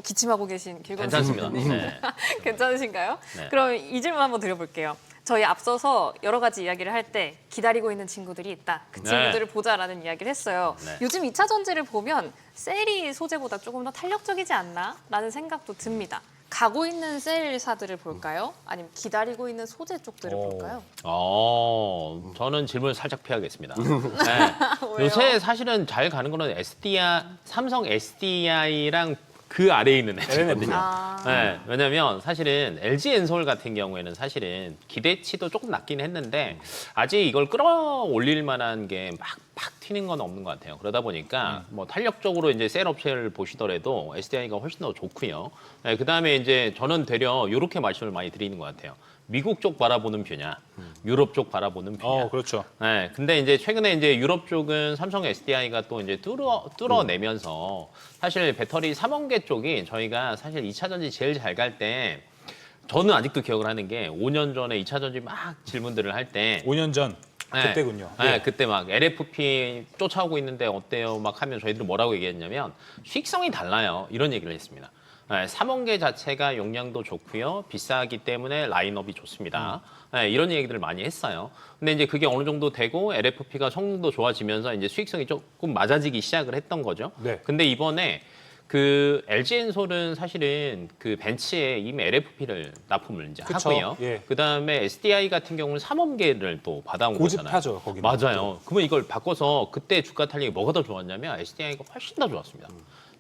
기침하고 계신 길건 괜찮습니다. 선생님. 네. 괜찮으신가요? 네. 그럼 이 질문 한번 드려볼게요. 저희 앞서서 여러 가지 이야기를 할 때 기다리고 있는 친구들이 있다. 그 네. 친구들을 보자라는 이야기를 했어요. 네. 요즘 2차 전지를 보면 셀이 소재보다 조금 더 탄력적이지 않나라는 생각도 듭니다. 가고 있는 셀사들을 볼까요? 아니면 기다리고 있는 소재 쪽들을 볼까요? 저는 질문을 살짝 피하겠습니다. 네. 왜요? 요새 사실은 잘 가는 거는 삼성 SDI랑 그 아래에 있는 애들이거든요. 아. 네, 왜냐면 사실은 LG 엔솔 같은 경우에는 사실은 기대치도 조금 낮긴 했는데 아직 이걸 끌어올릴 만한 게 막 튀는 건 없는 것 같아요. 그러다 보니까 뭐 탄력적으로 이제 셀 업체를 보시더라도 SDI가 훨씬 더 좋고요. 네, 그다음에 이제 저는 되려 이렇게 말씀을 많이 드리는 것 같아요. 미국 쪽 바라보는 뷰냐, 유럽 쪽 바라보는 뷰냐. 그렇죠. 네, 근데 이제 최근에 이제 유럽 쪽은 삼성 SDI가 또 이제 뚫어내면서 사실 배터리 3원계 쪽이 저희가 사실 2차 전지 제일 잘 갈 때 저는 아직도 기억을 하는 게 5년 전에 2차 전지 막 질문들을 할 때 5년 전 네. 그때군요. 네, 예. 그때 막 LFP 쫓아오고 있는데 어때요? 막 하면 저희들은 뭐라고 얘기했냐면 수익성이 달라요. 이런 얘기를 했습니다. 네, 3원계 자체가 용량도 좋고요. 비싸기 때문에 라인업이 좋습니다. 네, 이런 얘기들을 많이 했어요. 근데 이제 그게 어느 정도 되고 LFP가 성능도 좋아지면서 이제 수익성이 조금 맞아지기 시작을 했던 거죠. 네. 근데 이번에 그 LG 엔솔은 사실은 그 벤츠에 이미 LFP를 납품을 이제 그쵸. 하고요. 예. 그다음에 SDI 같은 경우는 3원계를 또 받아온 거잖아요. 고집하죠, 거기는. 맞아요. 그러면 이걸 바꿔서 그때 주가 탄력이 뭐가 더 좋았냐면 SDI가 훨씬 더 좋았습니다.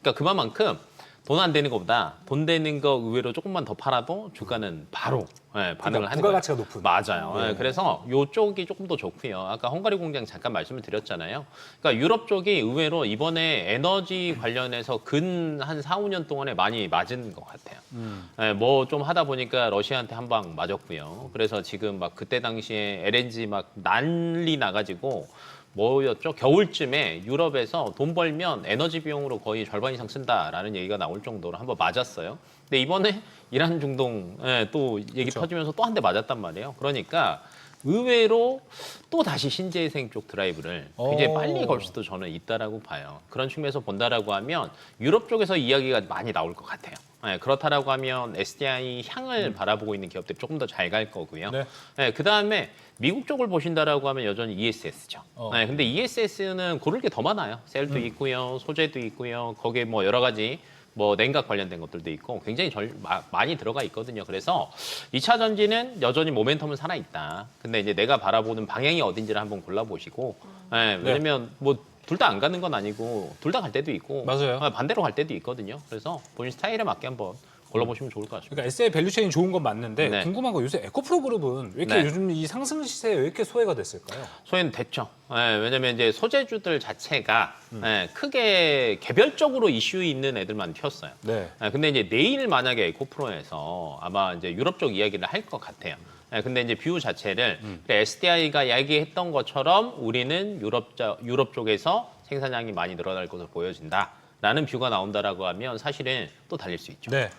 그러니까 그만큼 돈 안 되는 것보다 돈 되는 거 의외로 조금만 더 팔아도 주가는 바로 반응을 그러니까 하는 거예요. 부가가치가 높은. 맞아요. 네. 그래서 이쪽이 조금 더 좋고요. 아까 헝가리 공장 잠깐 말씀을 드렸잖아요. 그러니까 유럽 쪽이 의외로 이번에 에너지 관련해서 근 한 4, 5년 동안에 많이 맞은 것 같아요. 뭐 좀 하다 보니까 러시아한테 한 방 맞았고요. 그래서 지금 막 그때 당시에 LNG 막 난리 나가지고 뭐였죠? 겨울쯤에 유럽에서 돈 벌면 에너지 비용으로 거의 절반 이상 쓴다라는 얘기가 나올 정도로 한번 맞았어요. 근데 이번에 이란 중동에 또 얘기 그렇죠. 터지면서 또 한 대 맞았단 말이에요. 그러니까 의외로 또 다시 신재생 쪽 드라이브를 굉장히 빨리 걸 수도 저는 있다라고 봐요. 그런 측면에서 본다라고 하면 유럽 쪽에서 이야기가 많이 나올 것 같아요. 네, 그렇다라고 하면 SDI 향을 바라보고 있는 기업들이 조금 더 잘 갈 거고요. 네. 그다음에 미국 쪽을 보신다라고 하면 여전히 ESS죠. 네, 근데 ESS는 고를 게 더 많아요. 셀도 있고요, 소재도 있고요. 거기에 뭐 여러 가지 뭐 냉각 관련된 것들도 있고 굉장히 많이 들어가 있거든요. 그래서 2차 전지는 여전히 모멘텀은 살아있다. 근데 이제 내가 바라보는 방향이 어딘지를 한번 골라보시고 왜냐면 뭐 둘 다 안 가는 건 아니고 둘 다 갈 때도 있고 맞아요. 반대로 갈 때도 있거든요. 그래서 본인 스타일에 맞게 한번 골라보시면 좋을 것 같습니다. 그러니까 SI 밸류체인이 좋은 건 맞는데 네. 궁금한 거 요새 에코프로 그룹은 왜 이렇게 네. 요즘 이 상승 시세에 왜 이렇게 소외가 됐을까요? 소외는 됐죠. 왜냐면 이제 소재주들 자체가 크게 개별적으로 이슈 있는 애들만 튀었어요. 네. 근데 이제 내일 만약에 에코프로에서 아마 이제 유럽 쪽 이야기를 할 것 같아요. 근데 이제 뷰 자체를 SDI가 이야기했던 것처럼 우리는 유럽 쪽에서 생산량이 많이 늘어날 것으로 보여진다라는 뷰가 나온다라고 하면 사실은 또 달릴 수 있죠. 네.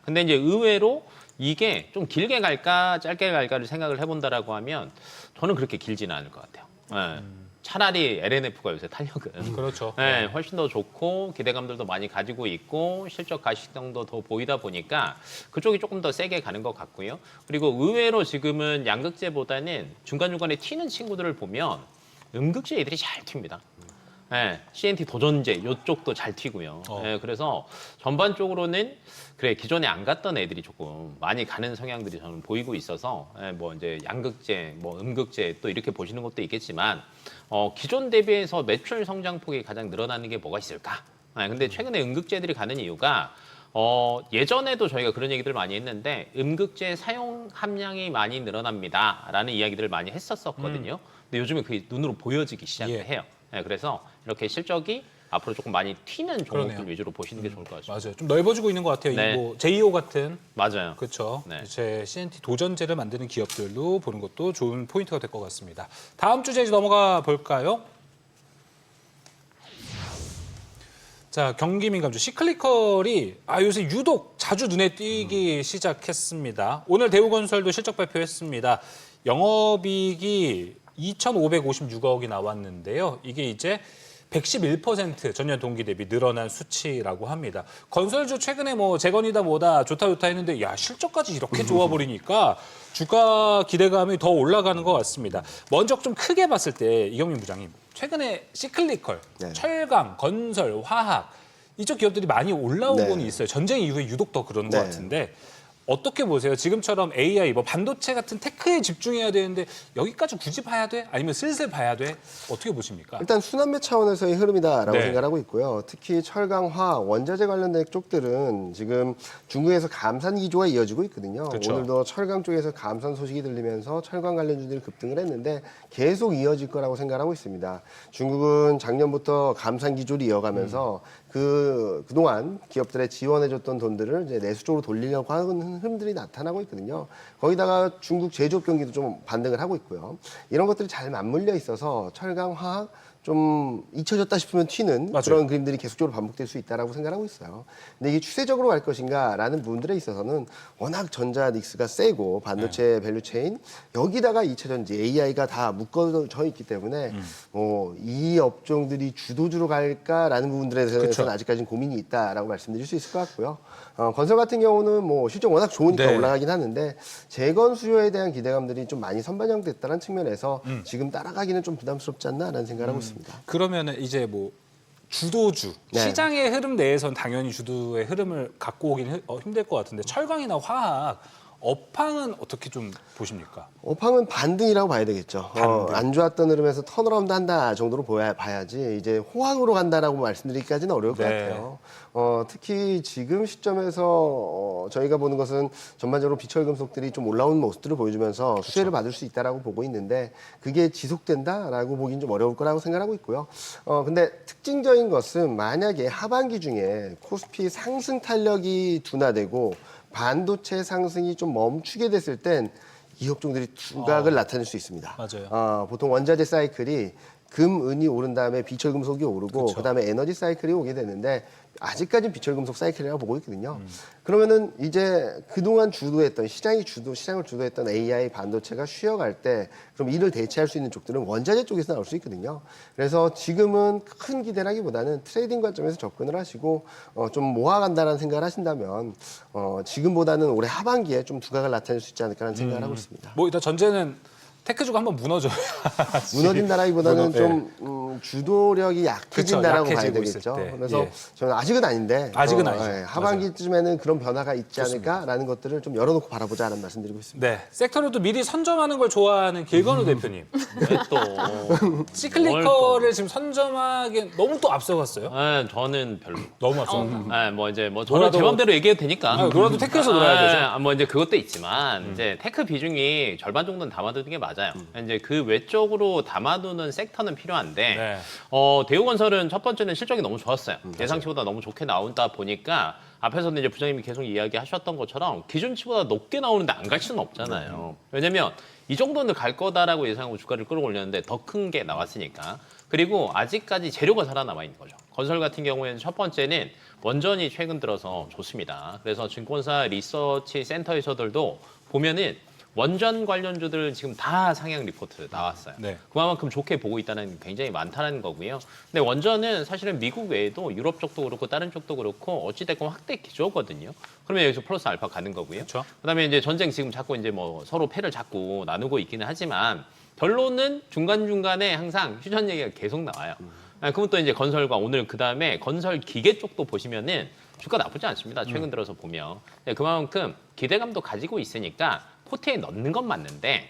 근데 이제 의외로 이게 좀 길게 갈까 짧게 갈까를 생각을 해본다라고 하면 저는 그렇게 길지는 않을 것 같아요. 차라리 LNF가 요새 탄력은 그렇죠. 훨씬 더 좋고 기대감들도 많이 가지고 있고 실적 가시성도 더 보이다 보니까 그쪽이 조금 더 세게 가는 것 같고요. 그리고 의외로 지금은 양극재보다는 중간중간에 튀는 친구들을 보면 음극재 애들이 잘 튑니다. CNT 도전제 이쪽도 잘 튀고요. 그래서 전반적으로는 그래 기존에 안 갔던 애들이 조금 많이 가는 성향들이 저는 보이고 있어서 뭐 이제 양극재, 뭐 음극재 또 이렇게 보시는 것도 있겠지만 기존 대비해서 매출 성장폭이 가장 늘어나는 게 뭐가 있을까? 근데 최근에 음극재들이 가는 이유가 예전에도 저희가 그런 얘기들 많이 했는데 음극재 사용 함량이 많이 늘어납니다라는 이야기들을 많이 했었거든요. 근데 요즘에 그게 눈으로 보여지기 시작을 해요. 그래서 이렇게 실적이 앞으로 조금 많이 튀는 종목들 그러네요. 위주로 보시는 게 좋을 것 같습니다. 맞아요. 좀 넓어지고 있는 것 같아요. 네. 이 뭐 JO 같은 맞아요. 그렇죠. 네. 제 CNT 도전제를 만드는 기업들로 보는 것도 좋은 포인트가 될 것 같습니다. 다음 주제 넘어가 볼까요? 자, 경기민감주 시클리컬이 요새 유독 자주 눈에 띄기 시작했습니다. 오늘 대우건설도 실적 발표했습니다. 영업이익이 2,556억이 나왔는데요. 이게 이제 111% 전년 동기 대비 늘어난 수치라고 합니다. 건설주 최근에 뭐 재건이다 뭐다 좋다 했는데 야 실적까지 이렇게 좋아버리니까 주가 기대감이 더 올라가는 것 같습니다. 먼저 좀 크게 봤을 때 이경민 부장님 최근에 시클리컬, 네. 철강, 건설, 화학 이쪽 기업들이 많이 올라오고는 네. 있어요. 전쟁 이후에 유독 더 그런 것 네. 같은데 어떻게 보세요? 지금처럼 AI, 뭐 반도체 같은 테크에 집중해야 되는데 여기까지 굳이 봐야 돼? 아니면 슬슬 봐야 돼? 어떻게 보십니까? 일단 순환매 차원에서의 흐름이다라고 네. 생각하고 있고요. 특히 철강, 화학, 원자재 관련된 쪽들은 지금 중국에서 감산 기조가 이어지고 있거든요. 그렇죠. 오늘도 철강 쪽에서 감산 소식이 들리면서 철강 관련주들이 급등을 했는데 계속 이어질 거라고 생각하고 있습니다. 중국은 작년부터 감산 기조를 이어가면서 그동안 기업들의 지원해줬던 돈들을 이제 내수 쪽으로 돌리려고 하는 흐름들이 나타나고 있거든요. 거기다가 중국 제조업 경기도 좀 반등을 하고 있고요. 이런 것들이 잘 맞물려 있어서 철강, 화학 좀 잊혀졌다 싶으면 튀는 맞아요. 그런 그림들이 계속적으로 반복될 수 있다라고 생각하고 있어요. 근데 이게 추세적으로 갈 것인가라는 부분들에 있어서는 워낙 전자 닉스가 세고 반도체 밸류체인 여기다가 2차 전지 AI가 다 묶어져 있기 때문에 이 업종들이 주도주로 갈까라는 부분들에 대해서는 그쵸. 아직까지는 고민이 있다라고 말씀드릴 수 있을 것 같고요. 건설 같은 경우는 뭐 실적 워낙 좋으니까 네. 올라가긴 하는데 재건 수요에 대한 기대감들이 좀 많이 선반영됐다는 측면에서 지금 따라가기는 좀 부담스럽지 않나라는 생각을 하고 있습니다. 그러면은 이제 뭐 주도주 네. 시장의 흐름 내에선 당연히 주도의 흐름을 갖고 오긴 힘들 것 같은데 철강이나 화학 업황은 어떻게 좀 보십니까? 업황은 반등이라고 봐야 되겠죠. 안 좋았던 흐름에서 턴어라운드 한다 정도로 봐야지 이제 호황으로 간다라고 말씀드리기까지는 어려울 것 네. 같아요. 특히 지금 시점에서 저희가 보는 것은 전반적으로 비철금속들이 좀 올라온 모습들을 보여주면서 수혜를 받을 수 있다라고 보고 있는데 그게 지속된다라고 보기는 좀 어려울 거라고 생각하고 있고요. 근데 특징적인 것은 만약에 하반기 중에 코스피 상승 탄력이 둔화되고 반도체 상승이 좀 멈추게 됐을 땐 이 업종들이 두각을 나타낼 수 있습니다. 맞아요. 보통 원자재 사이클이 금, 은이 오른 다음에 비철금속이 오르고 그쵸. 그다음에 에너지 사이클이 오게 되는데 아직까지는 비철금속 사이클이라고 보고 있거든요. 그러면은 이제 그동안 주도했던 시장을 주도했던 AI 반도체가 쉬어갈 때 그럼 이를 대체할 수 있는 쪽들은 원자재 쪽에서 나올 수 있거든요. 그래서 지금은 큰 기대라기보다는 트레이딩 관점에서 접근을 하시고 좀 모아간다라는 생각을 하신다면 지금보다는 올해 하반기에 좀 두각을 나타낼 수 있지 않을까라는 생각을 하고 있습니다. 뭐 일단 전제는 테크주가 한번 무너져요. 무너진다라기보다는 무너- 좀 주도력이 약해진다라고 그쵸, 봐야 약해지고 있을 되겠죠. 때. 그래서 예. 저는 아직은 아닌데 아직은 아니죠. 하반기쯤에는 그런 변화가 있지 않을까라는 것들을 좀 열어놓고 바라보자라는 말씀드리고 있습니다. 네, 섹터를 또 미리 선점하는 걸 좋아하는 길건우 대표님. 왜 또? 시클리컬을 지금 선점하기 너무 또 앞서갔어요. 네, 저는 별로. 너무 앞서갔다. 네, 뭐 이제 뭐 저는 뭐라도- 제 맘대로 얘기해도 되니까. 놀아도 테크에서 놀아야 되죠. 뭐 이제 그것도 있지만 이제 테크 비중이 절반 정도는 담아두는 게 맞아요. 이제 그 외적으로 담아두는 섹터는 필요한데 네. 대우건설은 첫 번째는 실적이 너무 좋았어요. 예상치보다 너무 좋게 나온다 보니까 앞에서는 이제 부장님이 계속 이야기하셨던 것처럼 기준치보다 높게 나오는데 안 갈 수는 없잖아요. 왜냐면 이 정도는 갈 거다라고 예상하고 주가를 끌어올렸는데 더 큰 게 나왔으니까. 그리고 아직까지 재료가 살아남아 있는 거죠. 건설 같은 경우에는 첫 번째는 원전이 최근 들어서 좋습니다. 그래서 증권사 리서치 센터에서들도 보면은 원전 관련주들 지금 다 상향 리포트 나왔어요. 네. 그만큼 좋게 보고 있다는 게 굉장히 많다는 거고요. 근데 원전은 사실은 미국 외에도 유럽 쪽도 그렇고 다른 쪽도 그렇고 어찌됐건 확대 기조거든요. 그러면 여기서 플러스 알파 가는 거고요. 그렇죠. 그다음에 이제 전쟁 지금 자꾸 이제 뭐 서로 패를 자꾸 나누고 있기는 하지만 결론은 중간중간에 항상 휴전 얘기가 계속 나와요. 그러면 또 이제 건설과 오늘 그다음에 건설 기계 쪽도 보시면은 주가 나쁘지 않습니다. 최근 들어서 보면. 네, 그만큼 기대감도 가지고 있으니까 포트에 넣는 건 맞는데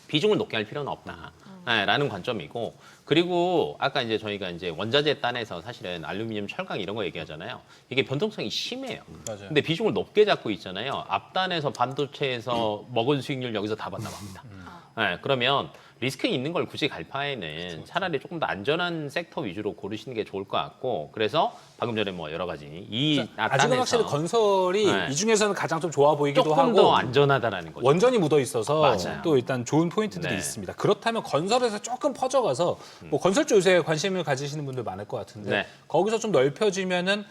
비중을 높게 할 필요는 없다. 라는 관점이고 그리고 아까 이제 저희가 이제 원자재 단에서 사실은 알루미늄, 철강 이런 거 얘기하잖아요. 이게 변동성이 심해요. 맞아요. 근데 비중을 높게 잡고 있잖아요. 앞단에서 반도체에서 먹은 수익률 여기서 다 받나갑니다. 네, 그러면 리스크 있는 걸 굳이 갈 바에는 차라리 조금 더 안전한 섹터 위주로 고르시는 게 좋을 것 같고 그래서 방금 전에 뭐 여러 가지 이 아직은 단에서 확실히 건설이 네. 이 중에서는 가장 좀 좋아 보이기도 조금 하고 더 안전하다라는 거죠. 원전이 묻어 있어서 맞아요. 또 일단 좋은 포인트들이 네. 있습니다. 그렇다면 건설에서 조금 퍼져가서 뭐 건설주 요새 관심을 가지시는 분들 많을 것 같은데 네. 거기서 좀 넓혀지면은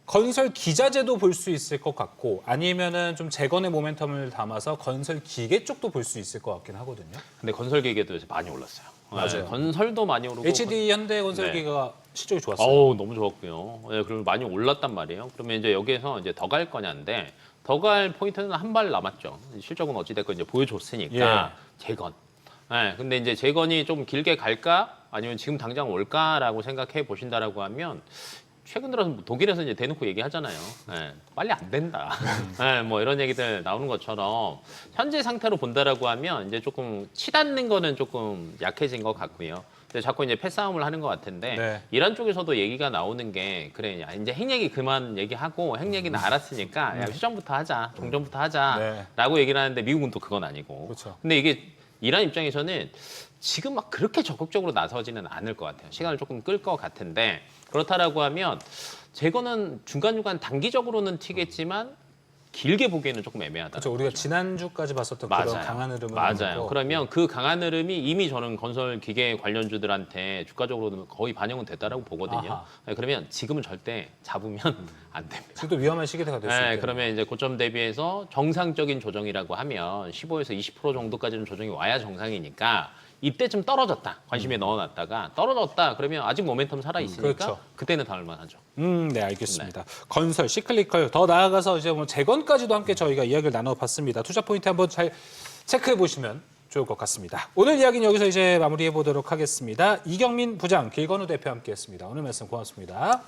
건설 기자재도 볼 수 있을 것 같고 아니면은 좀 재건의 모멘텀을 담아서 건설 기계 쪽도 볼 수 있을 것 같긴 하거든요. 근데 건설 기계도 요새 많이 올랐어요. 맞아요. 건설도 많이 오르고 HD 현대 건설기가 실적이 좋았어요. 어우 너무 좋았고요. 네, 그리고 많이 올랐단 말이에요. 그러면 이제 여기에서 이제 더 갈 거냐인데 더 갈 포인트는 한 발 남았죠. 실적은 어찌됐건 이제 보여줬으니까 재건. 네, 근데 이제 재건이 좀 길게 갈까 아니면 지금 당장 올까라고 생각해 보신다라고 하면 최근 들어서 독일에서 이제 대놓고 얘기하잖아요. 네, 빨리 안 된다. 네, 뭐 이런 얘기들 나오는 것처럼 현재 상태로 본다라고 하면 이제 조금 치닫는 거는 조금 약해진 것 같고요. 근데 자꾸 이제 패싸움을 하는 것 같은데 네. 이란 쪽에서도 얘기가 나오는 게 그래 이제 핵 얘기 그만 얘기하고 핵 얘기는 알았으니까 야, 휴전부터 하자, 종전부터 하자라고 얘기를 하는데 미국은 또 그건 아니고. 그렇죠. 근데 이게 이란 입장에서는 지금 막 그렇게 적극적으로 나서지는 않을 것 같아요. 시간을 조금 끌 것 같은데 그렇다라고 하면 재건은 중간중간 단기적으로는 튀겠지만 길게 보기에는 조금 애매하다. 그렇죠. 우리가 지난주까지 봤었던 맞아요. 그런 강한 흐름은 맞아요. 아니고. 그러면 그 강한 흐름이 이미 저는 건설 기계 관련주들한테 주가적으로는 거의 반영은 됐다라고 보거든요. 아하. 네, 그러면 지금은 절대 잡으면 안 됩니다. 지금 또 위험한 시기대가 될 수 네, 있겠네요. 그러면 이제 고점 대비해서 정상적인 조정이라고 하면 15에서 20% 정도까지는 조정이 와야 정상이니까 이때쯤 떨어졌다. 관심에 넣어놨다가 떨어졌다. 그러면 아직 모멘텀 살아 있으니까 그렇죠. 그때는 다 얼마나죠. 네, 알겠습니다. 건설, 시클리컬, 더 나아가서 이제 뭐 재건까지도 함께 저희가 이야기를 나눠봤습니다. 투자 포인트 한번 잘 체크해 보시면 좋을 것 같습니다. 오늘 이야기는 여기서 이제 마무리해 보도록 하겠습니다. 이경민 부장, 길건우 대표 함께했습니다. 오늘 말씀 고맙습니다.